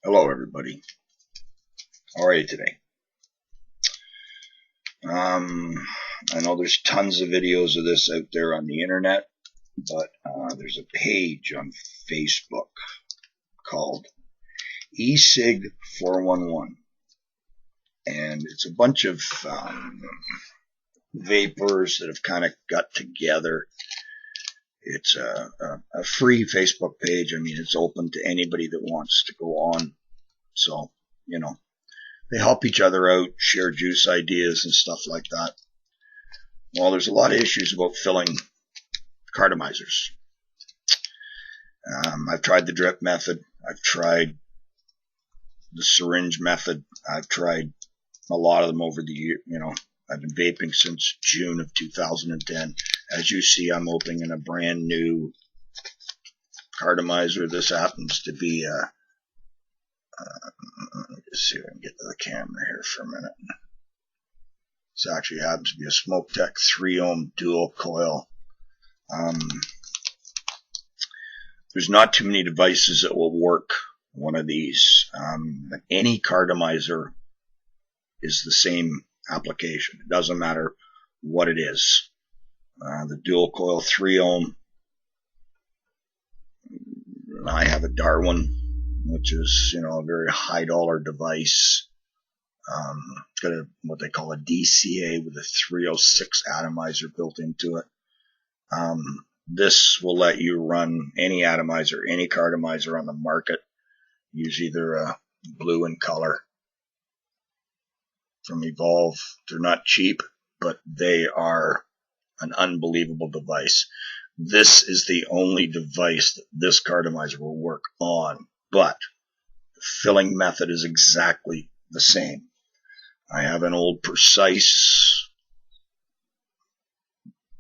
Hello, everybody. How are you today? I know there's tons of videos of this out there on the internet, but there's a page on Facebook called eSig 411, and it's a bunch of vapors that have kind of got together. It's a free Facebook page. I mean, it's open to anybody that wants to go on. So, they help each other out, share juice ideas and stuff like that. Well, there's a lot of issues about filling cartomizers. I've tried the drip method. I've tried the syringe method. I've tried a lot of them over the year. I've been vaping since June of 2010. As you see, I'm opening a brand new cartomizer. This happens to be let me just see if I can get to the camera here for a minute. This actually happens to be a Smoke Tech 3 ohm dual coil. There's not too many devices that will work one of these. Any cartomizer is the same application. It doesn't matter what it is. The dual coil 3 ohm. I have a Darwin, which is a very high dollar device. It's got what they call a DCA with a 306 atomizer built into it. This will let you run any atomizer, any cartomizer on the market. Use either a blue in color from Evolve. They're not cheap, but they are an unbelievable device. This is the only device that this cartomizer will work on, but the filling method is exactly the same. I have an old Precise,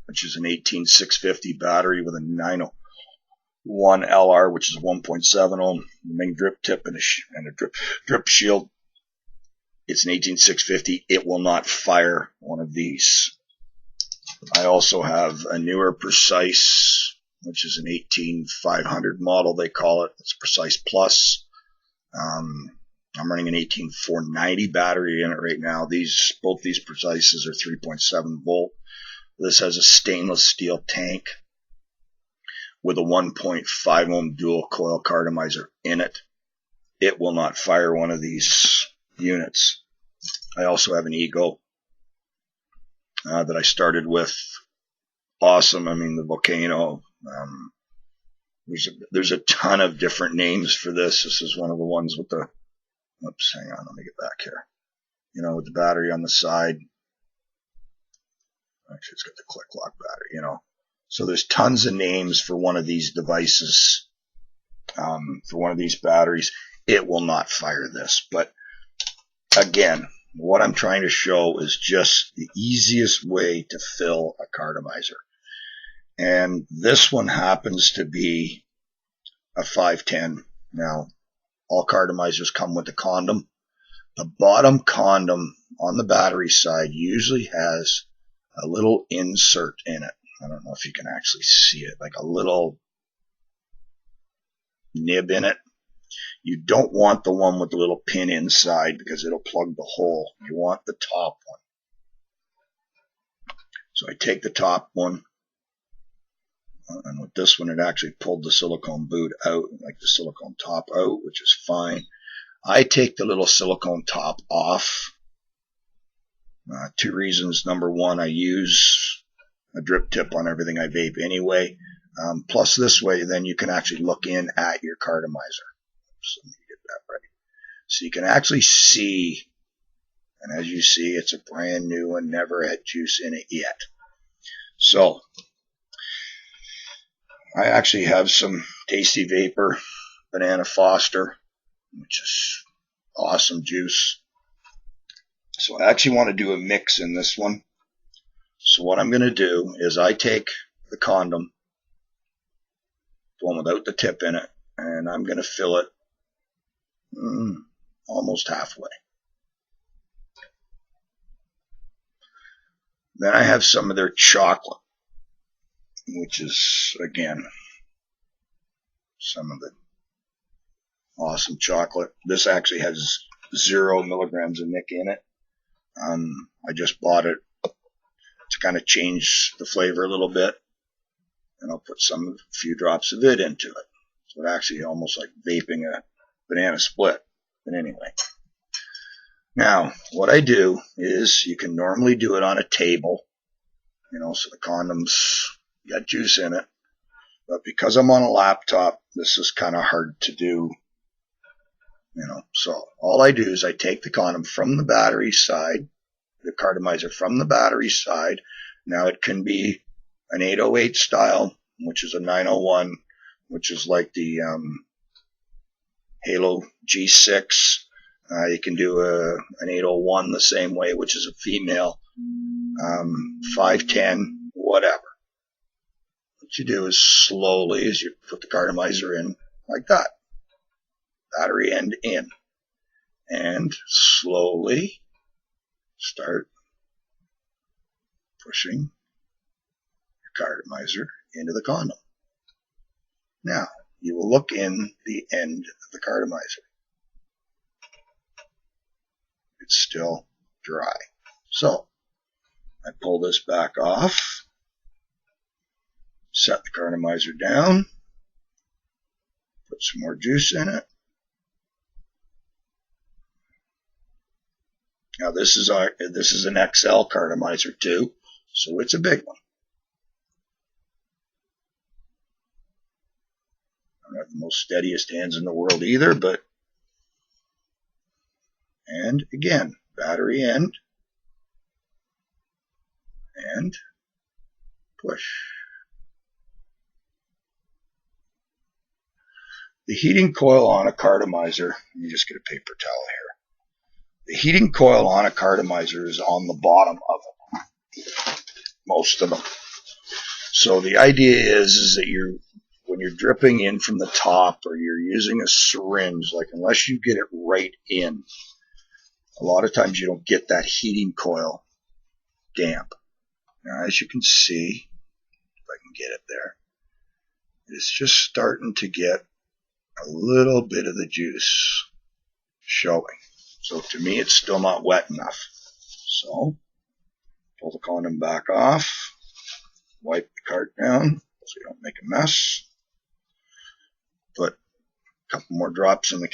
which is an 18650 battery with a 901 LR, which is 1.7 ohm, main drip tip and a drip shield. It's an 18650. It will not fire one of these. I also have a newer Precise, which is an 18500 model, they call it. It's Precise Plus. I'm running an 18490 battery in it right now. Both these Precises are 3.7 volt. This has a stainless steel tank with a 1.5 ohm dual coil cartomizer in it. It will not fire one of these units. I also have an Ego that I started with. Awesome. I mean, the Volcano. There's a ton of different names for this. This is one of the ones with the, oops, hang on, let me get back here. With the battery on the side. Actually, it's got the click lock battery, So there's tons of names for one of these devices, for one of these batteries. It will not fire this. But again, what I'm trying to show is just the easiest way to fill a cartomizer. And this one happens to be a 510. Now, all cartomizers come with a condom. The bottom condom on the battery side usually has a little insert in it. I don't know if you can actually see it, like a little nib in it. You don't want the one with the little pin inside because it'll plug the hole. You want the top one. So I take the top one, and with this one it actually pulled the silicone boot out, like the silicone top out, which is fine. I take the little silicone top off. Two reasons. Number one, I use a drip tip on everything I vape anyway. Plus this way, then you can actually look in at your cartomizer. So let me get that ready. So you can actually see, and as you see, it's a brand new one, never had juice in it yet. So I actually have some Tasty Vapor Banana Foster, which is awesome juice. So I actually want to do a mix in this one. So what I'm going to do is I take the condom, the one without the tip in it, and I'm going to fill it almost halfway. Then I have some of their chocolate, which is, again, some of the awesome chocolate. This actually has 0 milligrams of nic in it. I just bought it to kind of change the flavor a little bit, and I'll put a few drops of it into it. So it's actually almost like vaping a banana split. But anyway, now what I do is, you can normally do it on a table, so the condom's got juice in it. But because I'm on a laptop, this is kind of hard to do. So all I do is I take the condom from the battery side, the Cartomizer from the battery side. Now it can be an 808 style, which is a 901, which is like the Halo G6. You can do an 801 the same way, which is a female, 510, whatever. What you do is slowly, as you put the Cartomizer in like that, battery end in, and slowly start pushing your Cartomizer into the condom. Now, you will look in the end of the Cartomizer. It's still dry. So, I pull this back off, set the Cartomizer down, put some more juice in it. Now this is an XL Cartomizer too, so it's a big one. I don't have the most steadiest hands in the world either, but, and again, battery end, and push. The heating coil on a Cartomizer, let me just get a paper towel here. The heating coil on a Cartomizer is on the bottom of it, most of them. So the idea is that when you're dripping in from the top, or you're using a syringe, like, unless you get it right in, a lot of times you don't get that heating coil damp. Now, as you can see, if I can get it there, it's just starting to get a little bit of the juice showing. So to me, it's still not wet enough. So, pull the condom back off, wipe the cart down so you don't make a mess. Put a couple more drops in the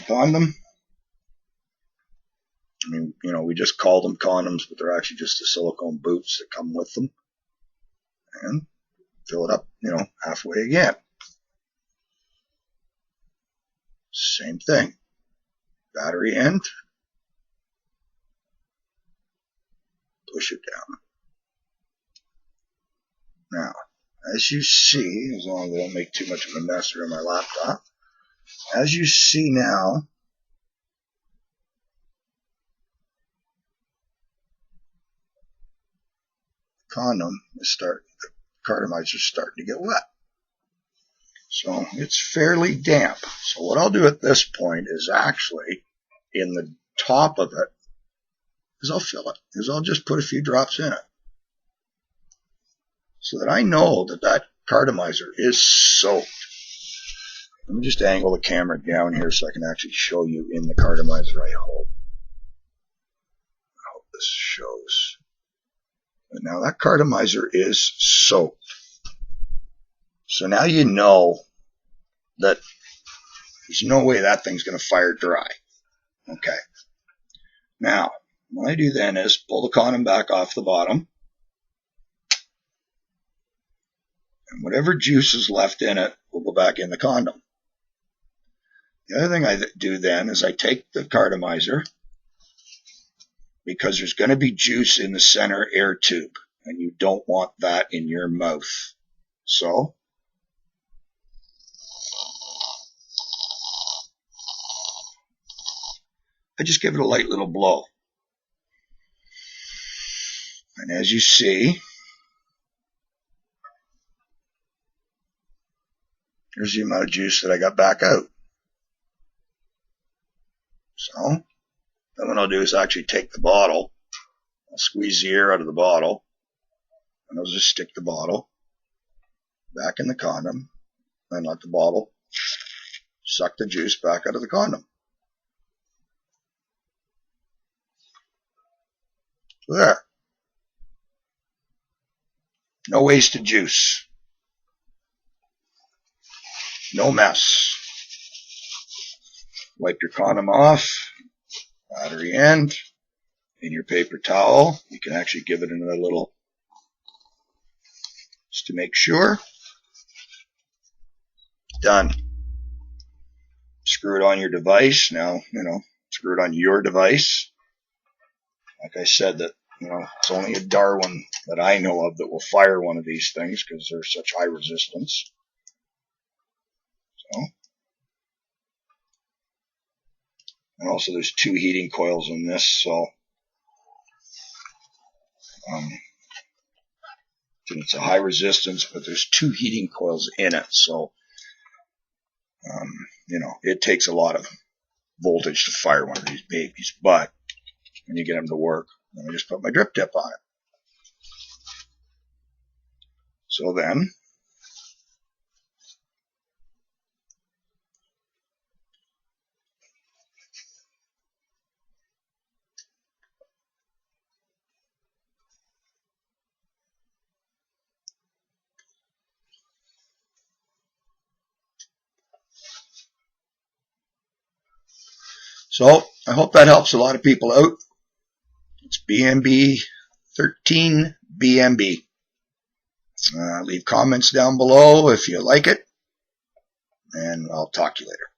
condom. I mean, we just call them condoms, but they're actually just the silicone boots that come with them. And fill it up, halfway again. Same thing. Battery end. Push it down. Now, as you see, as long as I don't make too much of a mess here on my laptop, as you see now, the Cartomizer is starting to get wet. So it's fairly damp. So what I'll do at this point is, actually, in the top of it, is I'll fill it. I'll just put a few drops in it, so that I know that Cartomizer is soaked. Let me just angle the camera down here so I can actually show you in the Cartomizer, I hope. I hope this shows. But now that Cartomizer is soaked. So now you know that there's no way that thing's going to fire dry. Okay. Now, what I do then is pull the condom back off the bottom. And whatever juice is left in it will go back in the condom. The other thing I do then is I take the Cartomizer, because there's going to be juice in the center air tube, and you don't want that in your mouth. So, I just give it a light little blow. And as you see, here's the amount of juice that I got back out. So, then what I'll do is actually take the bottle, I'll squeeze the air out of the bottle, and I'll just stick the bottle back in the condom, and let the bottle suck the juice back out of the condom. There. No wasted juice. No mess. Wipe your condom off, battery end, in your paper towel. You can actually give it another little, just to make sure. Done. Screw it on your device. Now, screw it on your device. Like I said, that, it's only a Darwin that I know of that will fire one of these things because they're such high resistance. So. And also there's 2 heating coils in this, so it's a high resistance, but there's 2 heating coils in it, so it takes a lot of voltage to fire one of these babies. But when you get them to work, I just put my drip tip on it. So then I hope that helps a lot of people out. It's BMB 13 BMB. Leave comments down below if you like it, and I'll talk to you later.